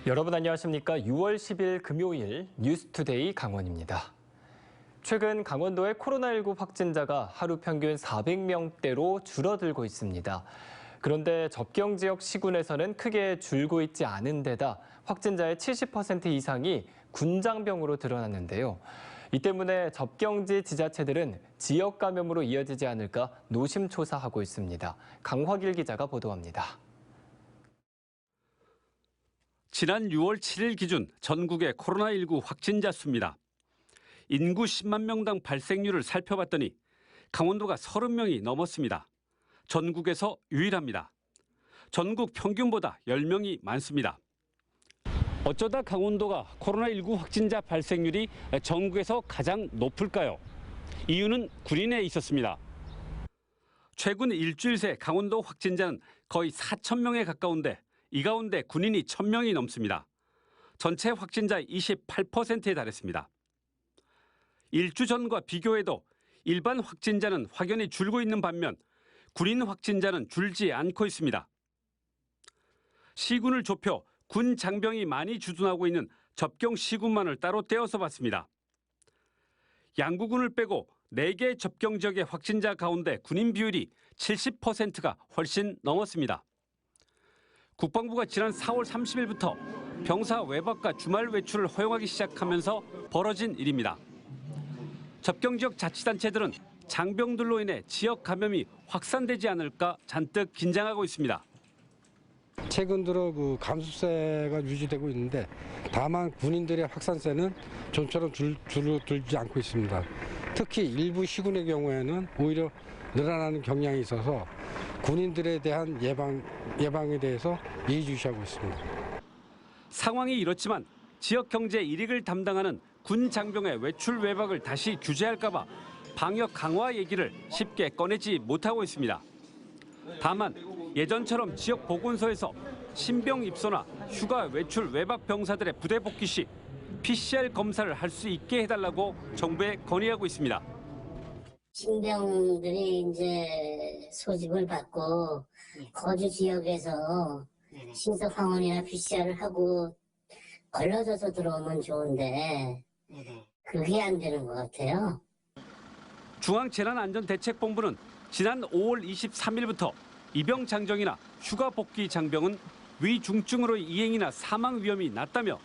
여러분 안녕하십니까? 6월 10일 금요일 뉴스투데이 강원입니다. 최근 강원도의 코로나19 확진자가 하루 평균 400명대로 줄어들고 있습니다. 그런데 접경 지역 시군에서는 크게 줄고 있지 않은 데다 확진자의 70% 이상이 군장병으로 드러났는데요. 이 때문에 접경지 지자체들은 지역 감염으로 이어지지 않을까 노심초사하고 있습니다. 강화길 기자가 보도합니다. 지난 6월 7일 기준 전국의 코로나19 확진자 수입니다. 인구 10만 명당 발생률을 살펴봤더니 강원도가 30명이 넘었습니다. 전국에서 유일합니다. 전국 평균보다 10명이 많습니다. 어쩌다 강원도가 코로나19 확진자 발생률이 전국에서 가장 높을까요? 이유는 군인에 있었습니다. 최근 일주일 새 강원도 확진자는 거의 4천 명에 가까운데 이 가운데 군인이 1,000명이 넘습니다. 전체 확진자의 28%에 달했습니다. 일주 전과 비교해도 일반 확진자는 확연히 줄고 있는 반면 군인 확진자는 줄지 않고 있습니다. 시군을 좁혀 군 장병이 많이 주둔하고 있는 접경 시군만을 따로 떼어서 봤습니다. 양구군을 빼고 4개 접경 지역의 확진자 가운데 군인 비율이 70%가 훨씬 넘었습니다. 국방부가 지난 4월 30일부터 병사 외박과 주말 외출을 허용하기 시작하면서 벌어진 일입니다. 접경 지역 자치단체들은 장병들로 인해 지역 감염이 확산되지 않을까 잔뜩 긴장하고 있습니다. 최근 들어 감염세가 유지되고 있는데 다만 군인들의 확산세는 좀처럼 줄지 않고 있습니다. 특히 일부 시군의 경우에는 오히려 늘어나는 경향이 있어서 군인들에 대한 예방에 대해서 예의주시하고 있습니다. 상황이 이렇지만 지역 경제 이익을 담당하는 군 장병의 외출 외박을 다시 규제할까 봐 방역 강화 얘기를 쉽게 꺼내지 못하고 있습니다. 다만 예전처럼 지역 보건소에서 신병 입소나 휴가 외출 외박 병사들의 부대 복귀 시 PCR 검사를 할 수 있게 해달라고 정부에 건의하고 있습니다. 신병들이 이제 소집을 받고 거주 지역에서 신속항원이나 PCR을 하고 걸러져서 들어오면 좋은데 그게 안 되는 것 같아요. 중앙재난안전대책본부는 지난 5월 23일부터 입영 장정이나 휴가 복귀 장병은 위중증으로 이행이나 사망 위험이 낮다며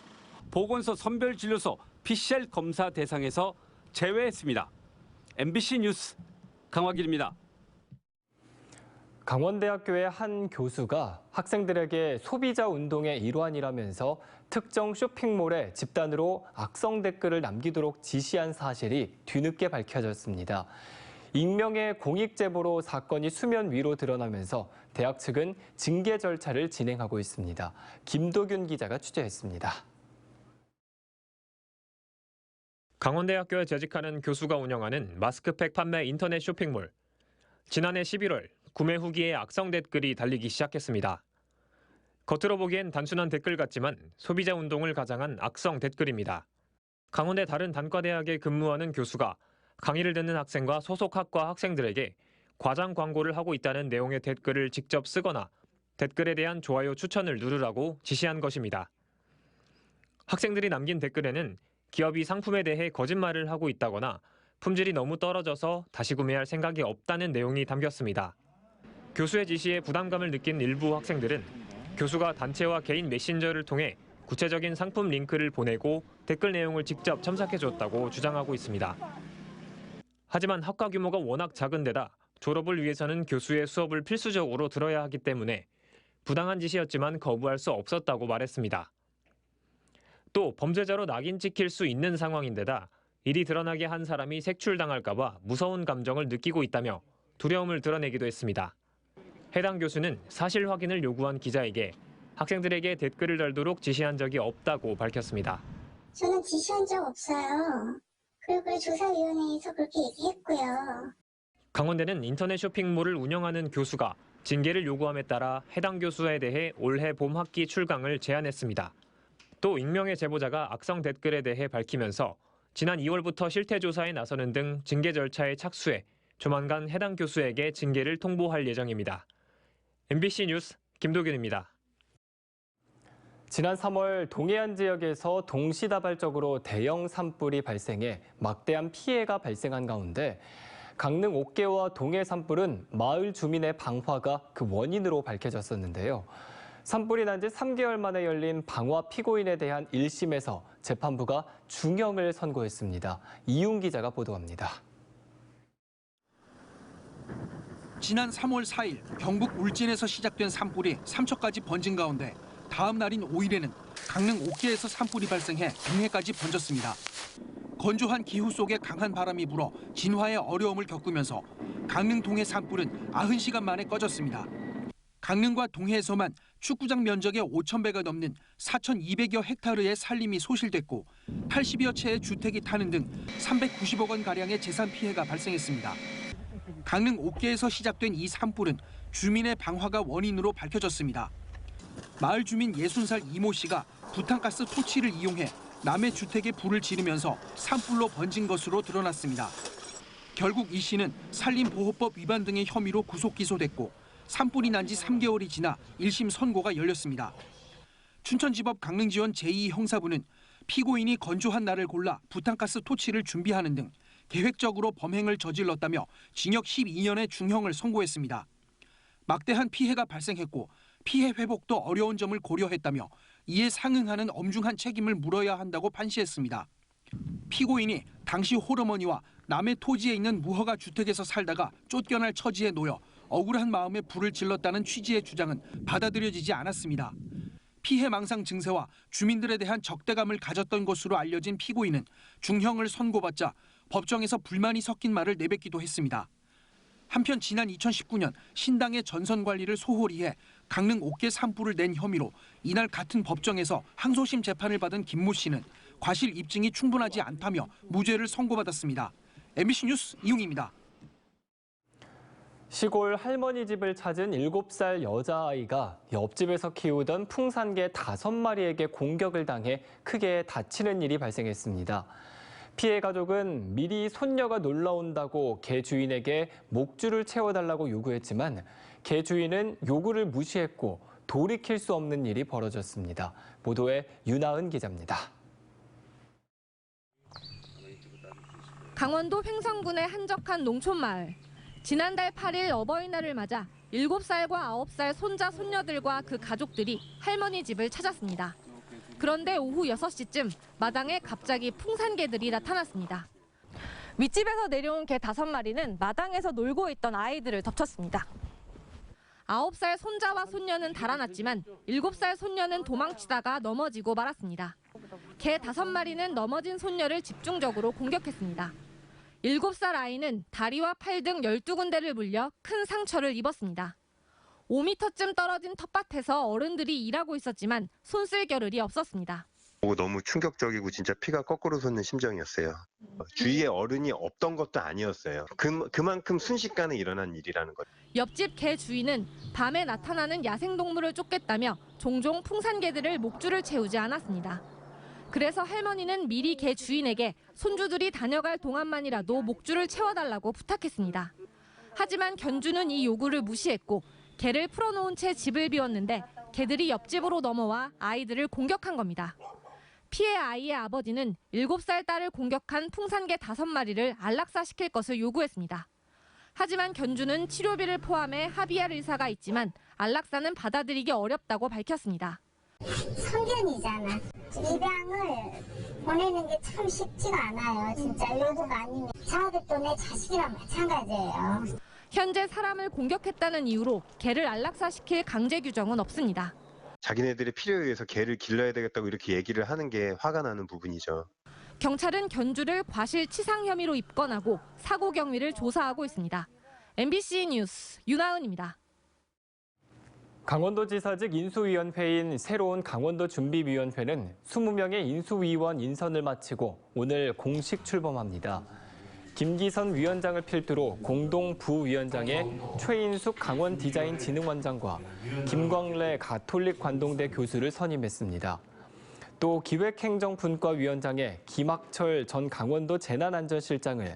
보건소 선별진료소 PCR 검사 대상에서 제외했습니다. MBC 뉴스 강화길입니다. 강원대학교의 한 교수가 학생들에게 소비자 운동의 일환이라면서 특정 쇼핑몰에 집단으로 악성 댓글을 남기도록 지시한 사실이 뒤늦게 밝혀졌습니다. 익명의 공익 제보로 사건이 수면 위로 드러나면서 대학 측은 징계 절차를 진행하고 있습니다. 김도균 기자가 취재했습니다. 강원대학교에 재직하는 교수가 운영하는 마스크팩 판매 인터넷 쇼핑몰. 지난해 11월 구매 후기에 악성 댓글이 달리기 시작했습니다. 겉으로 보기엔 단순한 댓글 같지만 소비자 운동을 가장한 악성 댓글입니다. 강원대 다른 단과대학에 근무하는 교수가 강의를 듣는 학생과 소속 학과 학생들에게 과장 광고를 하고 있다는 내용의 댓글을 직접 쓰거나 댓글에 대한 좋아요 추천을 누르라고 지시한 것입니다. 학생들이 남긴 댓글에는 기업이 상품에 대해 거짓말을 하고 있다거나 품질이 너무 떨어져서 다시 구매할 생각이 없다는 내용이 담겼습니다. 교수의 지시에 부담감을 느낀 일부 학생들은 교수가 단체와 개인 메신저를 통해 구체적인 상품 링크를 보내고 댓글 내용을 직접 첨삭해줬다고 주장하고 있습니다. 하지만 학과 규모가 워낙 작은 데다 졸업을 위해서는 교수의 수업을 필수적으로 들어야 하기 때문에 부당한 지시였지만 거부할 수 없었다고 말했습니다. 또 범죄자로 낙인 찍힐 수 있는 상황인데다 일이 드러나게 한 사람이 색출당할까 봐 무서운 감정을 느끼고 있다며 두려움을 드러내기도 했습니다. 해당 교수는 사실 확인을 요구한 기자에게 학생들에게 댓글을 달도록 지시한 적이 없다고 밝혔습니다. 저는 지시한 적 없어요. 그리고 조사위원회에서 그렇게 얘기했고요. 강원대는 인터넷 쇼핑몰을 운영하는 교수가 징계를 요구함에 따라 해당 교수에 대해 올해 봄 학기 출강을 제안했습니다. 또 익명의 제보자가 악성 댓글에 대해 밝히면서 지난 2월부터 실태 조사에 나서는 등 징계 절차에 착수해 조만간 해당 교수에게 징계를 통보할 예정입니다. MBC 뉴스 김도균입니다. 지난 3월 동해안 지역에서 동시다발적으로 대형 산불이 발생해 막대한 피해가 발생한 가운데 강릉 옥계와 동해 산불은 마을 주민의 방화가 그 원인으로 밝혀졌었는데요. 산불이 난 지 3개월 만에 열린 방화 피고인에 대한 1심에서 재판부가 중형을 선고했습니다. 이용 기자가 보도합니다. 지난 3월 4일 경북 울진에서 시작된 산불이 삼척까지 번진 가운데 다음 날인 5일에는 강릉 옥계에서 산불이 발생해 동해까지 번졌습니다. 건조한 기후 속에 강한 바람이 불어 진화에 어려움을 겪으면서 강릉 동해 산불은 90시간 만에 꺼졌습니다. 강릉과 동해에서만 축구장 면적의 5,000배가 넘는 4,200여 헥타르의 산림이 소실됐고 80여 채의 주택이 타는 등 390억 원 가량의 재산 피해가 발생했습니다. 강릉 옥계에서 시작된 이 산불은 주민의 방화가 원인으로 밝혀졌습니다. 마을 주민 60살 이모 씨가 부탄가스 토치를 이용해 남의 주택에 불을 지르면서 산불로 번진 것으로 드러났습니다. 결국 이 씨는 산림보호법 위반 등의 혐의로 구속 기소됐고 산불이 난 지 3개월이 지나 1심 선고가 열렸습니다. 춘천지법 강릉지원 제2형사부는 피고인이 건조한 날을 골라 부탄가스 토치를 준비하는 등 계획적으로 범행을 저질렀다며 징역 12년의 중형을 선고했습니다. 막대한 피해가 발생했고 피해 회복도 어려운 점을 고려했다며 이에 상응하는 엄중한 책임을 물어야 한다고 판시했습니다. 피고인이 당시 홀어머니와 남의 토지에 있는 무허가 주택에서 살다가 쫓겨날 처지에 놓여 억울한 마음에 불을 질렀다는 취지의 주장은 받아들여지지 않았습니다. 피해 망상 증세와 주민들에 대한 적대감을 가졌던 것으로 알려진 피고인은 중형을 선고받자 법정에서 불만이 섞인 말을 내뱉기도 했습니다. 한편 지난 2019년 신당의 전선 관리를 소홀히 해 강릉 옥계 산불을 낸 혐의로 이날 같은 법정에서 항소심 재판을 받은 김모 씨는 과실 입증이 충분하지 않다며 무죄를 선고받았습니다. MBC 뉴스 이용입니다. 시골 할머니 집을 찾은 7살 여자아이가 옆집에서 키우던 풍산개 5마리에게 공격을 당해 크게 다치는 일이 발생했습니다. 피해 가족은 미리 손녀가 놀러 온다고 개 주인에게 목줄을 채워달라고 요구했지만 개 주인은 요구를 무시했고 돌이킬 수 없는 일이 벌어졌습니다. 보도에 윤하은 기자입니다. 강원도 횡성군의 한적한 농촌마을. 지난달 8일 어버이날을 맞아 7살과 9살 손자 손녀들과 그 가족들이 할머니 집을 찾았습니다. 그런데 오후 6시쯤 마당에 갑자기 풍산개들이 나타났습니다. 윗집에서 내려온 개 5마리는 마당에서 놀고 있던 아이들을 덮쳤습니다. 9살 손자와 손녀는 달아났지만 7살 손녀는 도망치다가 넘어지고 말았습니다. 개 5마리는 넘어진 손녀를 집중적으로 공격했습니다. 7살 아이는 다리와 팔 등 12군데를 물려 큰 상처를 입었습니다. 5m쯤 떨어진 텃밭에서 어른들이 일하고 있었지만 손쓸 겨를이 없었습니다. 너무 충격적이고 진짜 피가 거꾸로 솟는 심정이었어요. 주위에 어른이 없던 것도 아니었어요. 그만큼 순식간에 일어난 일이라는 거죠. 옆집 개 주인은 밤에 나타나는 야생동물을 쫓겠다며 종종 풍산개들을 목줄을 채우지 않았습니다. 그래서 할머니는 미리 개 주인에게 손주들이 다녀갈 동안만이라도 목줄을 채워달라고 부탁했습니다. 하지만 견주는 이 요구를 무시했고 개를 풀어놓은 채 집을 비웠는데 개들이 옆집으로 넘어와 아이들을 공격한 겁니다. 피해 아이의 아버지는 7살 딸을 공격한 풍산개 5마리를 안락사시킬 것을 요구했습니다. 하지만 견주는 치료비를 포함해 합의할 의사가 있지만 안락사는 받아들이기 어렵다고 밝혔습니다. 성견이잖아. 입양을 보내는 게 참 쉽지가 않아요. 진짜 의료가 아니면 자아들도 내 자식이랑 마찬가지예요. 현재 사람을 공격했다는 이유로 개를 안락사시킬 강제 규정은 없습니다. 자기네들의 필요에 의해서 개를 길러야 되겠다고 이렇게 얘기를 하는 게 화가 나는 부분이죠. 경찰은 견주를 과실치상 혐의로 입건하고 사고 경위를 조사하고 있습니다. MBC 뉴스 윤하은입니다. 강원도지사직 인수위원회인 새로운 강원도준비위원회는 20명의 인수위원 인선을 마치고 오늘 공식 출범합니다. 김기선 위원장을 필두로 공동부위원장에 최인숙 강원디자인진흥원장과 김광래 가톨릭 관동대 교수를 선임했습니다. 또 기획행정분과위원장에 김학철 전 강원도 재난안전실장을,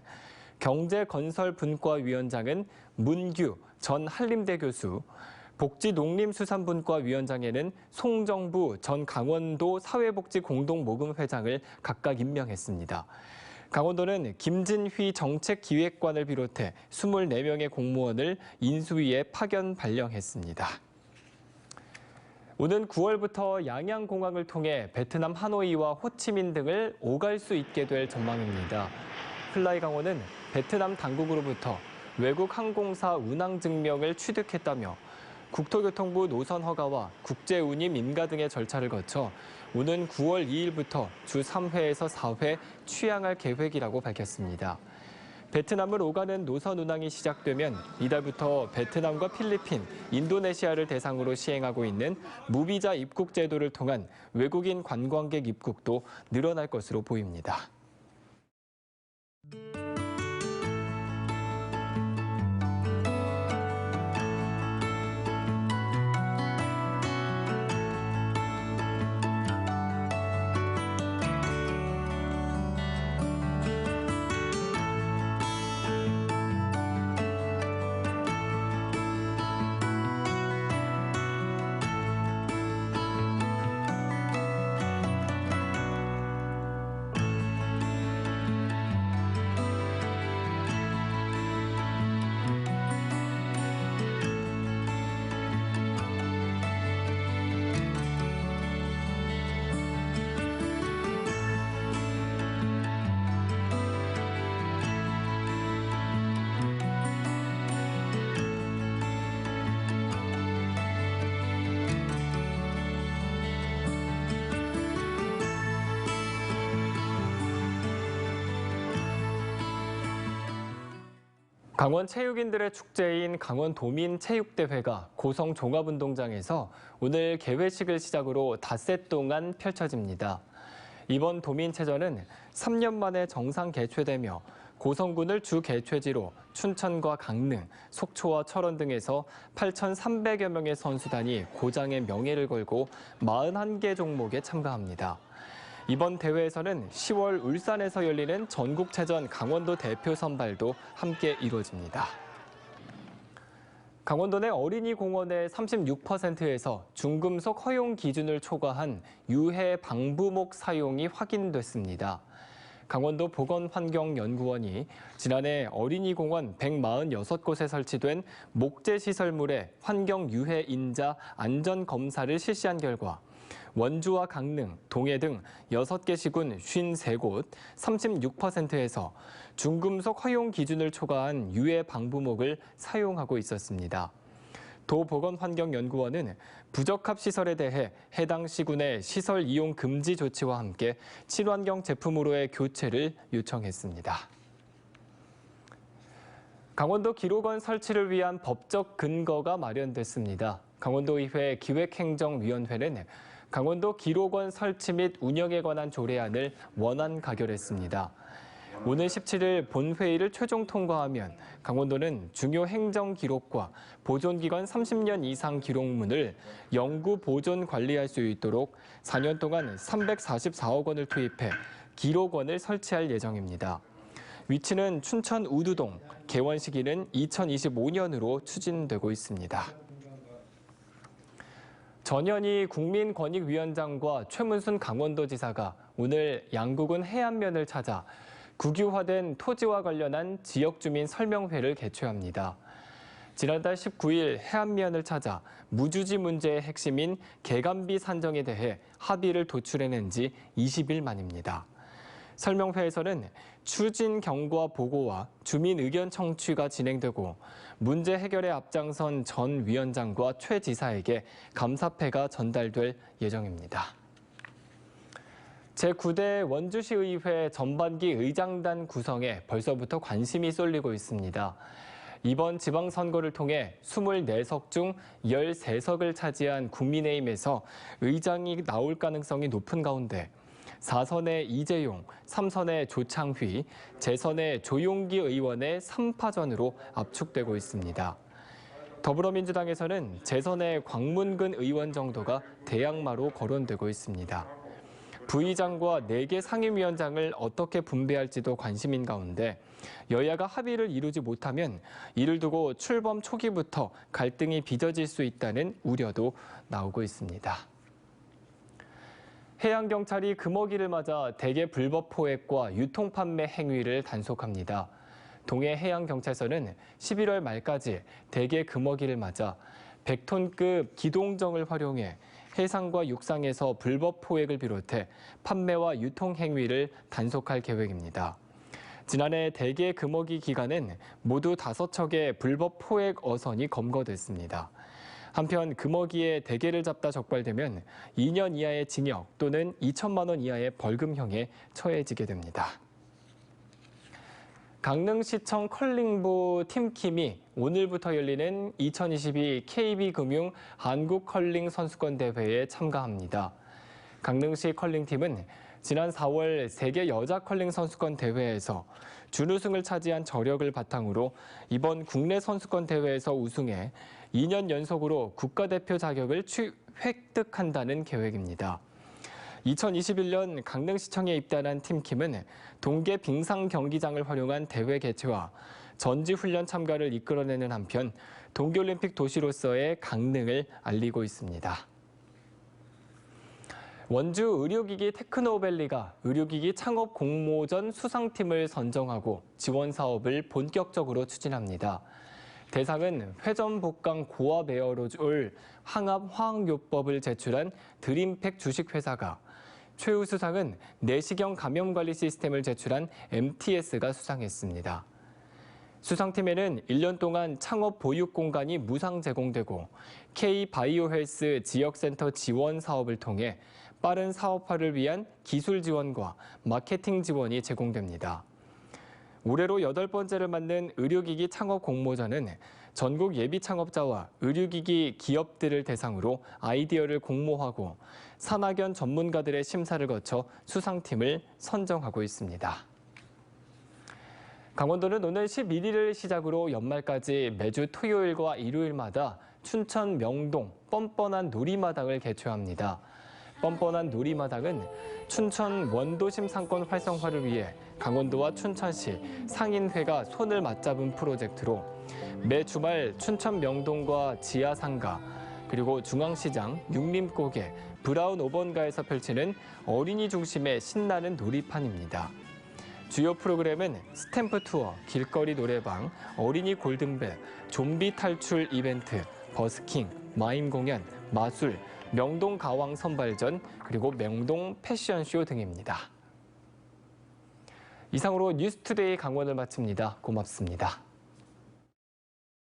경제건설분과위원장은 문규 전 한림대 교수, 복지농림수산분과 위원장에는 송정부 전 강원도 사회복지공동모금회장을 각각 임명했습니다. 강원도는 김진휘 정책기획관을 비롯해 24명의 공무원을 인수위에 파견 발령했습니다. 오는 9월부터 양양공항을 통해 베트남 하노이와 호치민 등을 오갈 수 있게 될 전망입니다. 플라이강원은 베트남 당국으로부터 외국 항공사 운항 증명을 취득했다며 국토교통부 노선 허가와 국제운임 인가 등의 절차를 거쳐 오는 9월 2일부터 주 3회에서 4회 취항할 계획이라고 밝혔습니다. 베트남을 오가는 노선 운항이 시작되면 이달부터 베트남과 필리핀, 인도네시아를 대상으로 시행하고 있는 무비자 입국 제도를 통한 외국인 관광객 입국도 늘어날 것으로 보입니다. 강원 체육인들의 축제인 강원도민체육대회가 고성 종합운동장에서 오늘 개회식을 시작으로 닷새 동안 펼쳐집니다. 이번 도민체전은 3년 만에 정상 개최되며 고성군을 주 개최지로 춘천과 강릉, 속초와 철원 등에서 8,300여 명의 선수단이 고장의 명예를 걸고 41개 종목에 참가합니다. 이번 대회에서는 10월 울산에서 열리는 전국체전 강원도 대표 선발도 함께 이루어집니다. 강원도 내 어린이 공원의 36%에서 중금속 허용 기준을 초과한 유해 방부목 사용이 확인됐습니다. 강원도 보건환경연구원이 지난해 어린이 공원 146곳에 설치된 목재시설물의 환경 유해 인자 안전 검사를 실시한 결과 원주와 강릉, 동해 등 6개 시군 53곳, 36%에서 중금속 허용 기준을 초과한 유해 방부목을 사용하고 있었습니다. 도보건환경연구원은 부적합 시설에 대해 해당 시군의 시설 이용 금지 조치와 함께 친환경 제품으로의 교체를 요청했습니다. 강원도 기록원 설치를 위한 법적 근거가 마련됐습니다. 강원도의회 기획행정위원회는 강원도 기록원 설치 및 운영에 관한 조례안을 원안 가결했습니다. 오늘 17일 본회의를 최종 통과하면 강원도는 중요 행정 기록과 보존기간 30년 이상 기록물을 영구 보존 관리할 수 있도록 4년 동안 344억 원을 투입해 기록원을 설치할 예정입니다. 위치는 춘천 우두동, 개원 시기는 2025년으로 추진되고 있습니다. 전현희 국민권익위원장과 최문순 강원도지사가 오늘 양구군 해안면을 찾아 국유화된 토지와 관련한 지역주민 설명회를 개최합니다. 지난달 19일 해안면을 찾아 무주지 문제의 핵심인 개간비 산정에 대해 합의를 도출해낸 지 20일 만입니다. 설명회에서는 추진 경과 보고와 주민 의견 청취가 진행되고 문제 해결에 앞장선 전 위원장과 최 지사에게 감사패가 전달될 예정입니다. 제9대 원주시의회 전반기 의장단 구성에 벌써부터 관심이 쏠리고 있습니다. 이번 지방선거를 통해 24석 중 13석을 차지한 국민의힘에서 의장이 나올 가능성이 높은 가운데 4선의 이재용, 3선의 조창휘, 재선의 조용기 의원의 3파전으로 압축되고 있습니다. 더불어민주당에서는 재선의 광문근 의원 정도가 대항마로 거론되고 있습니다. 부의장과 4개 상임위원장을 어떻게 분배할지도 관심인 가운데 여야가 합의를 이루지 못하면 이를 두고 출범 초기부터 갈등이 빚어질 수 있다는 우려도 나오고 있습니다. 해양경찰이 금어기를 맞아 대게 불법 포획과 유통 판매 행위를 단속합니다. 동해해양경찰서는 11월 말까지 대게 금어기를 맞아 100톤급 기동정을 활용해 해상과 육상에서 불법 포획을 비롯해 판매와 유통 행위를 단속할 계획입니다. 지난해 대게 금어기 기간엔 모두 5척의 불법 포획 어선이 검거됐습니다. 한편 금어기에 대게를 잡다 적발되면 2년 이하의 징역 또는 2천만 원 이하의 벌금형에 처해지게 됩니다. 강릉시청 컬링부 팀킴이 오늘부터 열리는 2022 KB금융 한국컬링 선수권 대회에 참가합니다. 강릉시 컬링팀은 지난 4월 세계 여자 컬링 선수권 대회에서 준우승을 차지한 저력을 바탕으로 이번 국내 선수권 대회에서 우승해 2년 연속으로 국가대표 자격을 획득한다는 계획입니다. 2021년 강릉시청에 입단한 팀킴은 동계 빙상 경기장을 활용한 대회 개최와 전지훈련 참가를 이끌어내는 한편 동계올림픽 도시로서의 강릉을 알리고 있습니다. 원주 의료기기 테크노밸리가 의료기기 창업 공모전 수상팀을 선정하고 지원 사업을 본격적으로 추진합니다. 대상은 회전복강 고압 에어로졸 항압 화학요법을 제출한 드림팩 주식회사가, 최우수상은 내시경 감염관리 시스템을 제출한 MTS가 수상했습니다. 수상팀에는 1년 동안 창업 보육 공간이 무상 제공되고 K-바이오헬스 지역센터 지원 사업을 통해 빠른 사업화를 위한 기술 지원과 마케팅 지원이 제공됩니다. 올해로 8번째를 맞는 의료기기 창업 공모전은 전국 예비 창업자와 의료기기 기업들을 대상으로 아이디어를 공모하고 산학연 전문가들의 심사를 거쳐 수상팀을 선정하고 있습니다. 강원도는 오늘 11일을 시작으로 연말까지 매주 토요일과 일요일마다 춘천 명동 뻔뻔한 놀이마당을 개최합니다. 뻔뻔한 놀이마당은 춘천 원도심 상권 활성화를 위해 강원도와 춘천시 상인회가 손을 맞잡은 프로젝트로 매 주말 춘천 명동과 지하상가 그리고 중앙시장, 육림고개, 브라운 5번가에서 펼치는 어린이 중심의 신나는 놀이판입니다. 주요 프로그램은 스탬프 투어, 길거리 노래방, 어린이 골든벨, 좀비 탈출 이벤트, 버스킹, 마임 공연, 마술, 명동 가왕 선발전, 그리고 명동 패션쇼 등입니다. 이상으로 뉴스투데이 강원을 마칩니다. 고맙습니다.